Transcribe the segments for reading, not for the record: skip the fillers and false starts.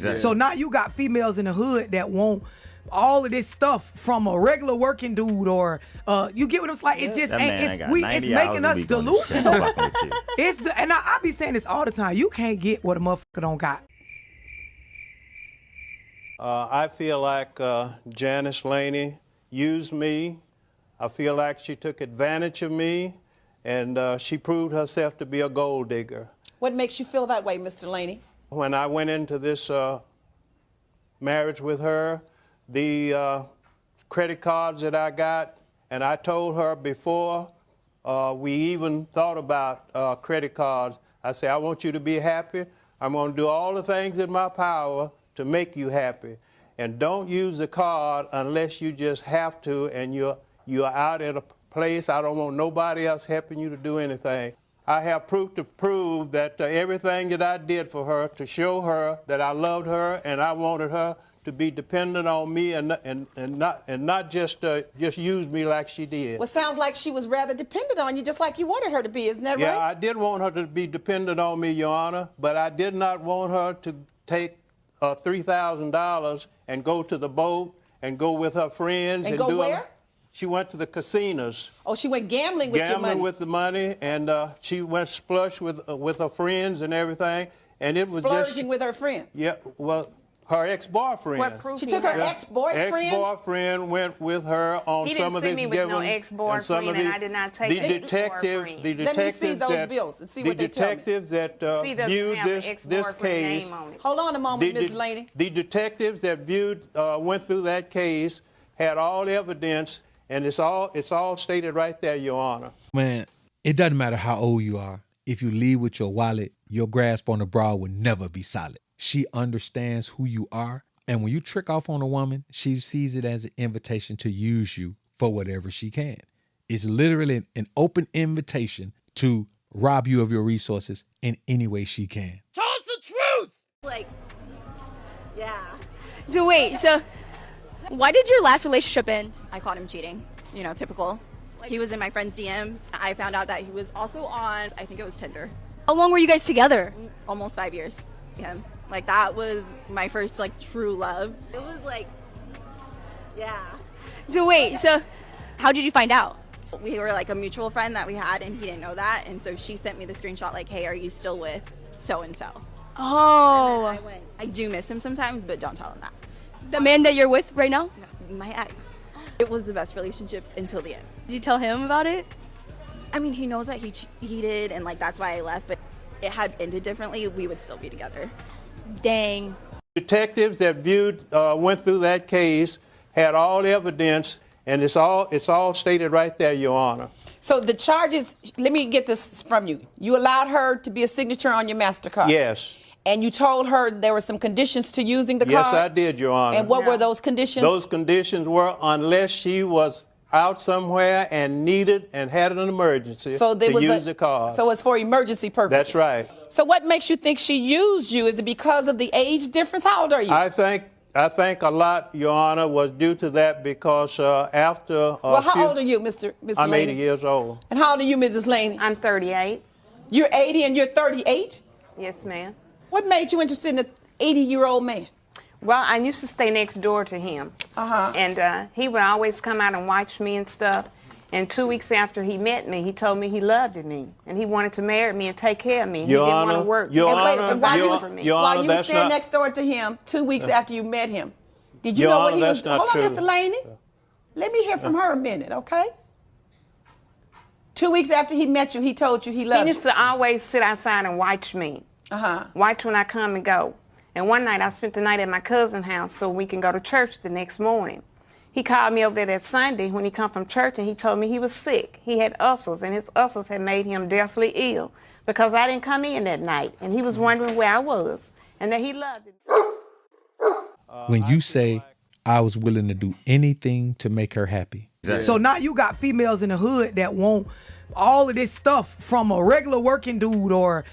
Exactly. So now you got females in the hood that want all of this stuff from a regular working dude, or you get what I'm saying? It just ain't. It's making us delusional. And I be saying this all the time. You can't get what a motherfucker don't got. I feel like Janice Laney used me. I feel like she took advantage of me, and she proved herself to be a gold digger. What makes you feel that way, Mr. Laney? When I went into this marriage with her, the credit cards that I got, and I told her before we even thought about credit cards, I said, I want you to be happy. I'm going to do all the things in my power to make you happy. And don't use the card unless you just have to and you're out at a place. I don't want nobody else helping you to do anything. I have proof to prove that everything that I did for her, to show her that I loved her and I wanted her to be dependent on me and not just use me like she did. Well, sounds like she was rather dependent on you, just like you wanted her to be, isn't that right? Yeah, I did want her to be dependent on me, Your Honor, but I did not want her to take $3,000 and go to the boat and go with her friends. And go where? She went to the casinos. Oh, she went gambling with your money. Gambling with the money, and she went splush with her friends and everything. And it was splurging with her friends. Yeah, well, her ex-boyfriend. What proof? She took her ex-boyfriend? Ex-boyfriend went with her on some of this giving. He didn't send me with no ex-boyfriend, and I did not take the detective. Let me see those bills and see what they tell me. The detectives that viewed this case. Hold on a moment, Ms. Laney. The detectives that went through that case had all the evidence, and it's all stated right there, Your Honor. Man, it doesn't matter how old you are. If you leave with your wallet, your grasp on the bra will never be solid. She understands who you are, and when you trick off on a woman, she sees it as an invitation to use you for whatever she can. It's literally an open invitation to rob you of your resources in any way she can. Tell us the truth! Like, yeah. So wait, why did your last relationship end? I caught him cheating. You know, typical. He was in my friend's DMs. I found out that he was also on, I think it was Tinder. How long were you guys together? Almost 5 years. Yeah. Like, that was my first, true love. It was yeah. So wait, how did you find out? We were a mutual friend that we had, and he didn't know that. And so she sent me the screenshot hey, are you still with so-and-so? Oh. And then I went, I do miss him sometimes, but don't tell him that. The man that you're with right now? No, my ex. It was the best relationship until the end. Did you tell him about it? I mean, he knows that he cheated, and that's why I left, but it had ended differently, we would still be together. Dang. Detectives that went through that case had all the evidence, and it's all stated right there, Your Honor. So the charges, let me get this from you. You allowed her to be a signature on your MasterCard? Yes. And you told her there were some conditions to using the card? Yes, I did, Your Honor. And what were those conditions? Those conditions were unless she was out somewhere and needed and had an emergency to use the card. So it's for emergency purposes? That's right. So what makes you think she used you? Is it because of the age difference? How old are you? I think a lot, Your Honor, was due to that because after well, how old are you, Mr. I'm Laney? 80 years old. And how old are you, Mrs. Laney? I'm 38. You're 80 and you're 38? Yes, ma'am. What made you interested in an 80-year-old man? Well, I used to stay next door to him. And he would always come out and watch me and stuff. And 2 weeks after he met me, he told me he loved me. And he wanted to marry me and take care of me. He didn't want to work. While you were staying next door to him 2 weeks after you met him, did you know what he was doing? Hold on, Mr. Laney. Let me hear from her a minute, okay? 2 weeks after he met you, he told you he loved you. He used to always sit outside and watch me. Watch when I come and go. And one night I spent the night at my cousin's house so we can go to church the next morning. He called me over there that Sunday when he come from church, and he told me he was sick. He had ulcers, and his ulcers had made him deathly ill because I didn't come in that night, and he was wondering where I was and that he loved it. When you say, I was willing to do anything to make her happy. Exactly. So now you got females in the hood that want all of this stuff from a regular working dude, or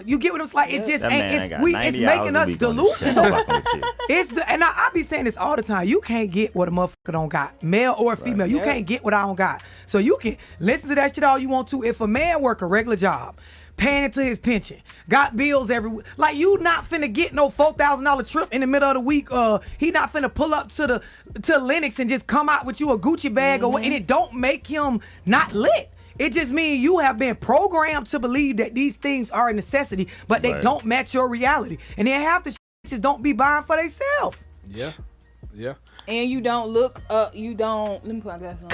you get what I'm saying? It just ain't. It's making us delusional. And I be saying this all the time. You can't get what a motherfucker don't got, male or female. You can't get what I don't got. So you can listen to that shit all you want to. If a man work a regular job, paying into his pension, got bills every week. Like, you not finna get no $4,000 trip in the middle of the week. He not finna pull up to Lennox and just come out with you a Gucci bag or what, and it don't make him not lit. It just means you have been programmed to believe that these things are a necessity, but they don't match your reality. And then half the just don't be buying for themselves. Yeah. Yeah. And you don't look let me put my glasses on.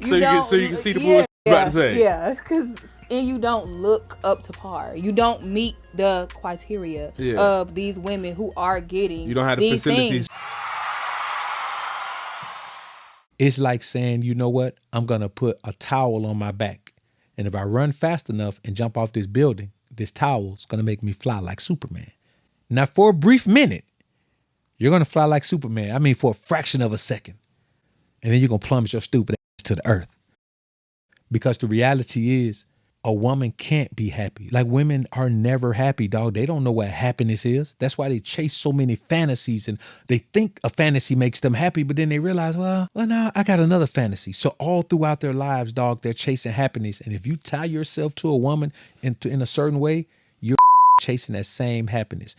So you can see the bullshit you're about to say. Yeah, and you don't look up to par. You don't meet the criteria of these women who are getting. You don't have the facilities. Things. It's like saying, you know what? I'm going to put a towel on my back. And if I run fast enough and jump off this building, this towel is going to make me fly like Superman. Now, for a brief minute, you're going to fly like Superman. I mean, for a fraction of a second. And then you're going to plummet your stupid ass to the earth. Because the reality is, a woman can't be happy. Like, women are never happy, dog. They don't know what happiness is. That's why they chase so many fantasies, and they think a fantasy makes them happy, but then they realize, well, no, I got another fantasy. So all throughout their lives, dog, they're chasing happiness. And if you tie yourself to a woman in a certain way, you're chasing that same happiness.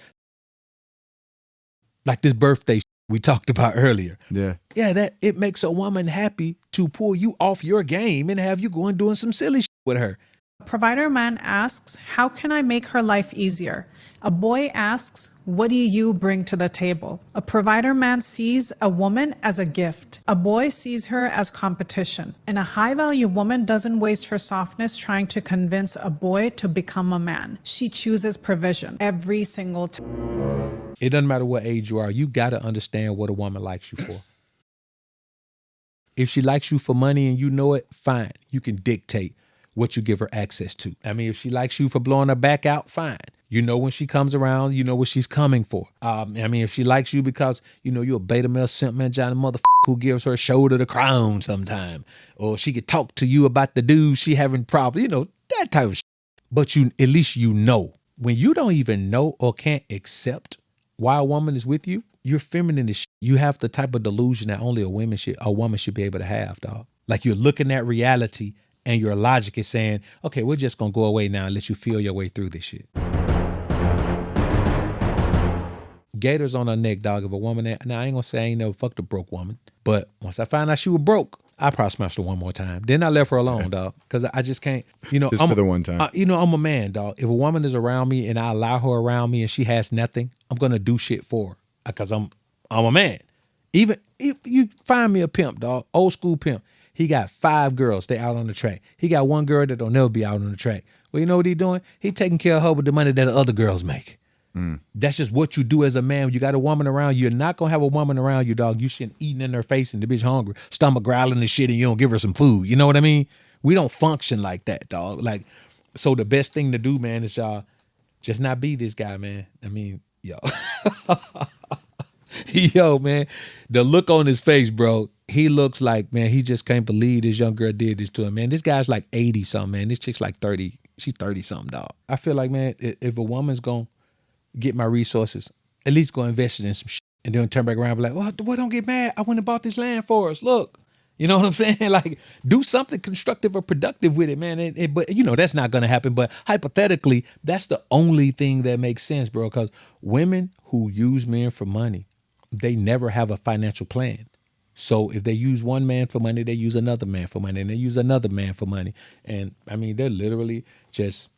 Like this birthday we talked about earlier. Yeah, that it makes a woman happy to pull you off your game and have you going doing some silly shit with her. A provider man asks, how can I make her life easier? A boy asks, what do you bring to the table? A provider man sees a woman as a gift. A boy sees her as competition. And a high-value woman doesn't waste her softness trying to convince a boy to become a man. She chooses provision every single time. It doesn't matter what age you are. You got to understand what a woman likes you for. If she likes you for money and you know it, fine. You can dictate what you give her access to. I mean, if she likes you for blowing her back out, fine. You know when she comes around, you know what she's coming for. I mean, if she likes you because, you know, you're a beta male simp man, Johnny motherfucker who gives her a shoulder to crown sometime. Or she could talk to you about the dude she having problems, you know, that type of shit. But at least you know. When you don't even know or can't accept why a woman is with you, you're feminine as shit. You have the type of delusion that only a woman should be able to have, dog. Like, you're looking at reality and your logic is saying, okay, we're just going to go away now and let you feel your way through this shit. Gators on her neck, dog. If a woman, now I ain't going to say I ain't never fucked a broke woman, but once I found out she was broke, I probably smashed her one more time. Then I left her alone, dog, because I just can't, you know. Just for the one time. I'm a man, dog. If a woman is around me and I allow her around me and she has nothing, I'm going to do shit for her because I'm a man. Even if you find me a pimp, dog, old school pimp. He got 5 girls, they out on the track. He got 1 girl that don't never be out on the track. Well, you know what he doing? He taking care of her with the money that the other girls make. That's just what you do as a man. You got a woman around you. You're not going to have a woman around you, dog. You shouldn't eating in her face and the bitch hungry, stomach growling and shit, and you don't give her some food. You know what I mean? We don't function like that, dog. Like, so the best thing to do, man, is y'all just not be this guy, man. I mean, yo. Yo, man, the look on his face, bro, he looks like, man, he just can't believe this young girl did this to him, man. This guy's like 80-something, man. This chick's like 30. She's 30-something, dog. I feel like, man, if a woman's going to get my resources, at least go invest it in some shit and then turn back around and be like, well, boy, don't get mad. I went and bought this land for us. Look. You know what I'm saying? Like, do something constructive or productive with it, man. But, you know, that's not going to happen. But hypothetically, that's the only thing that makes sense, bro, because women who use men for money, they never have a financial plan. So if they use one man for money, they use another man for money, and they use another man for money. And I mean, they're literally just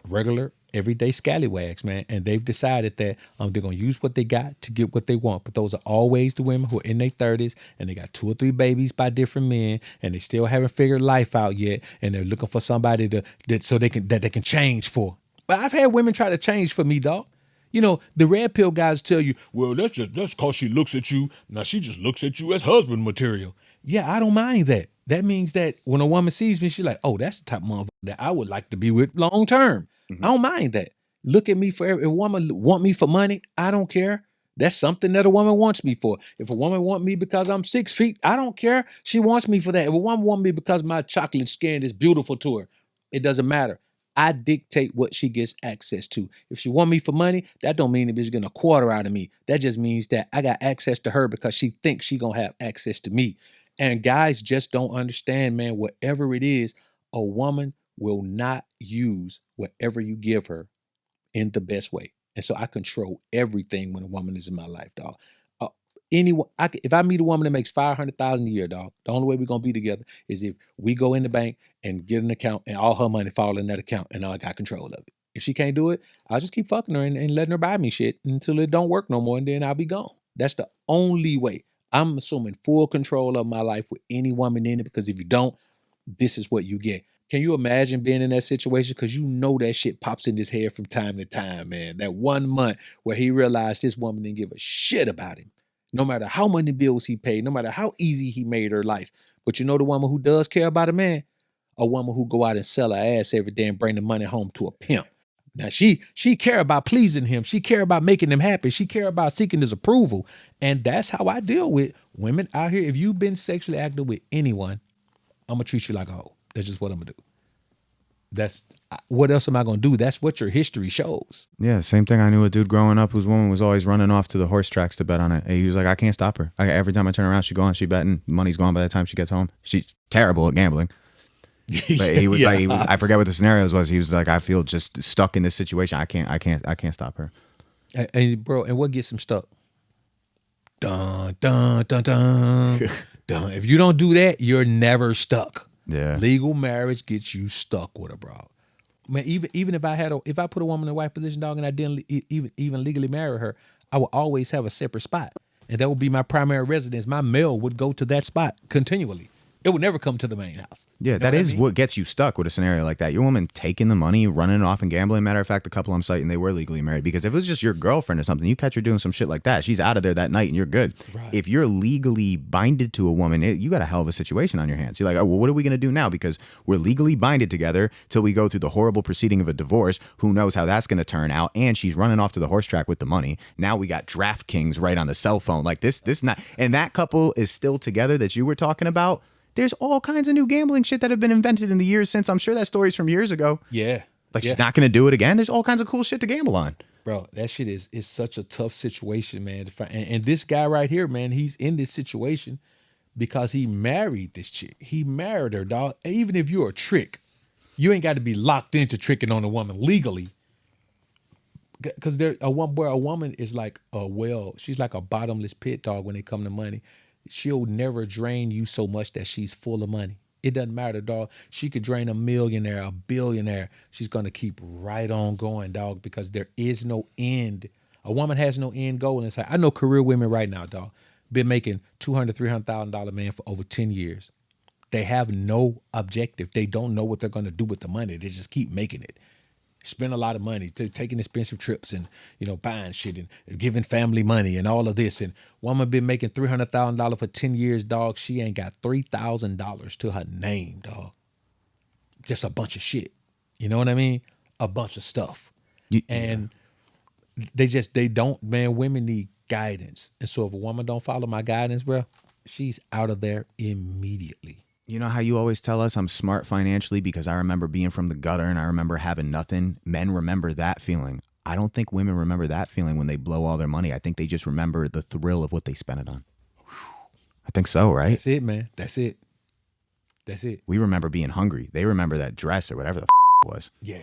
regular, everyday scallywags, man. And they've decided that they're going to use what they got to get what they want. But those are always the women who are in their 30s and they got 2 or 3 babies by different men and they still haven't figured life out yet. And they're looking for somebody that they can change for. But I've had women try to change for me, dog. You know, the red pill guys tell you, well, that's because she looks at you. Now she just looks at you as husband material. Yeah, I don't mind that. That means that when a woman sees me, she's like, oh, that's the type of motherfucker that I would like to be with long term. Mm-hmm. I don't mind that. Look at me for if a woman want me for money, I don't care. That's something that a woman wants me for. If a woman want me because I'm 6 feet, I don't care. She wants me for that. If a woman want me because my chocolate skin is beautiful to her, it doesn't matter. I dictate what she gets access to. If she want me for money, that don't mean the bitch getting a quarter out of me. That just means that I got access to her because she thinks she gonna have access to me. And guys just don't understand, man, whatever it is, a woman will not use whatever you give her in the best way. And so I control everything when a woman is in my life, dog. Anyone, if I meet a woman that makes $500,000 a year, dog, the only way we're gonna be together is if we go in the bank and get an account and all her money fall in that account and I got control of it. If she can't do it, I'll just keep fucking her and letting her buy me shit until it don't work no more, and then I'll be gone. That's the only way. I'm assuming full control of my life with any woman in it, because if you don't, this is what you get. Can you imagine being in that situation? Because you know that shit pops in his head from time to time, man. That 1 month where he realized this woman didn't give a shit about him. No matter how many bills he paid, no matter how easy he made her life. But you know the woman who does care about a man? A woman who go out and sell her ass every day and bring the money home to a pimp. Now, she care about pleasing him. She care about making him happy. She care about seeking his approval. And that's how I deal with women out here. If you've been sexually active with anyone, I'm going to treat you like a hoe. That's just what I'm going to do. What else am I going to do? That's what your history shows. Yeah, same thing. I knew a dude growing up whose woman was always running off to the horse tracks to bet on it. And he was like, I can't stop her. Every time I turn around, she going, she betting. Money's gone by the time she gets home. She's terrible at gambling. But he was like, I forget what the scenarios was. He was like, I feel just stuck in this situation. I can't stop her. And bro, and what gets him stuck? Dun dun dun dun dun. If you don't do that, you're never stuck. Yeah. Legal marriage gets you stuck with a bro. Man, even if I put a woman in a wife position, dog, and I didn't even legally marry her, I would always have a separate spot, and that would be my primary residence. My mail would go to that spot continually. It would never come to the main house. Yeah, that is what gets you stuck with a scenario like that. Your woman taking the money, running off and gambling. Matter of fact, the couple I'm citing, they were legally married. Because if it was just your girlfriend or something, you catch her doing some shit like that, she's out of there that night and you're good. Right. If you're legally binded to a woman, you got a hell of a situation on your hands. You're like, oh, well, what are we going to do now? Because we're legally binded together till we go through the horrible proceeding of a divorce. Who knows how that's going to turn out? And she's running off to the horse track with the money. Now we got DraftKings right on the cell phone. Like this not, and that couple is still together that you were talking about. There's all kinds of new gambling shit that have been invented in the years since. I'm sure that story's from years ago. Yeah. Like she's not going to do it again. There's all kinds of cool shit to gamble on. Bro, that shit is such a tough situation, man. And this guy right here, man, he's in this situation because he married this chick. He married her, dog. Even if you're a trick, you ain't got to be locked into tricking on a woman legally. Because a woman is like she's like a bottomless pit, dog, when it come to money. She'll never drain you so much that she's full of money. It doesn't matter, dog. She could drain a millionaire, a billionaire. She's going to keep right on going, dog, because there is no end. A woman has no end goal inside. I know career women right now, dog, been making $200,000, $300,000 man for over 10 years. They have no objective. They don't know what they're going to do with the money. They just keep making it. Spend a lot of money taking expensive trips and, buying shit and giving family money and all of this. And woman been making $300,000 for 10 years, dog. She ain't got $3,000 to her name, dog. Just a bunch of shit. You know what I mean? A bunch of stuff. Yeah. And they don't, man, women need guidance. And so if a woman don't follow my guidance, bro, she's out of there immediately. You know how you always tell us I'm smart financially because I remember being from the gutter and I remember having nothing? Men remember that feeling. I don't think women remember that feeling when they blow all their money. I think they just remember the thrill of what they spent it on. I think so, right? That's it, man. That's it. We remember being hungry. They remember that dress or whatever the it was. Yeah.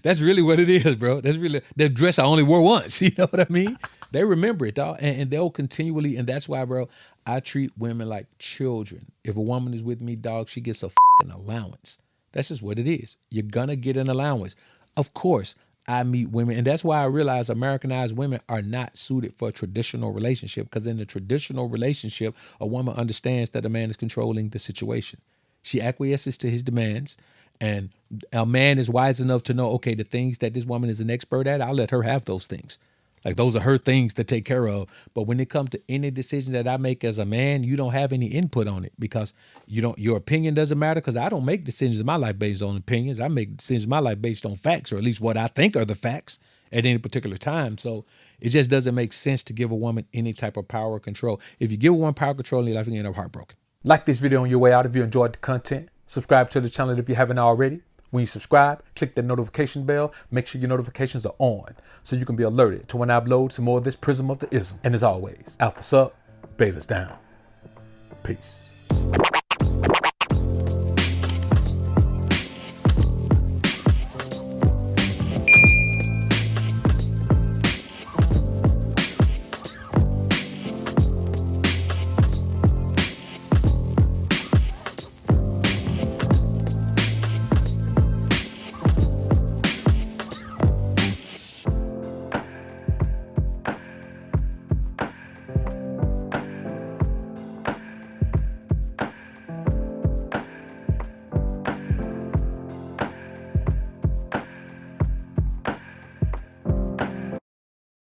That's really what it is, bro. That's really that dress I only wore once. You know what I mean? They remember it, dog, and they'll continually. And that's why, bro, I treat women like children. If a woman is with me, dog, she gets a fucking allowance. That's just what it is. You're gonna get an allowance. Of course, I meet women, and that's why I realize Americanized women are not suited for a traditional relationship. Because in a traditional relationship, a woman understands that a man is controlling the situation. She acquiesces to his demands. And a man is wise enough to know, okay, the things that this woman is an expert at, I'll let her have those things. Like those are her things to take care of. But when it comes to any decision that I make as a man, you don't have any input on it because your opinion doesn't matter, because I don't make decisions in my life based on opinions. I make decisions in my life based on facts, or at least what I think are the facts at any particular time. So it just doesn't make sense to give a woman any type of power or control. If you give a woman power or control in your life, you end up heartbroken. Like this video on your way out if you enjoyed the content. Subscribe to the channel if you haven't already. When you subscribe, click the notification bell. Make sure your notifications are on so you can be alerted to when I upload some more of this Prism of the Ism. And as always, Alpha's up, Beta's down. Peace.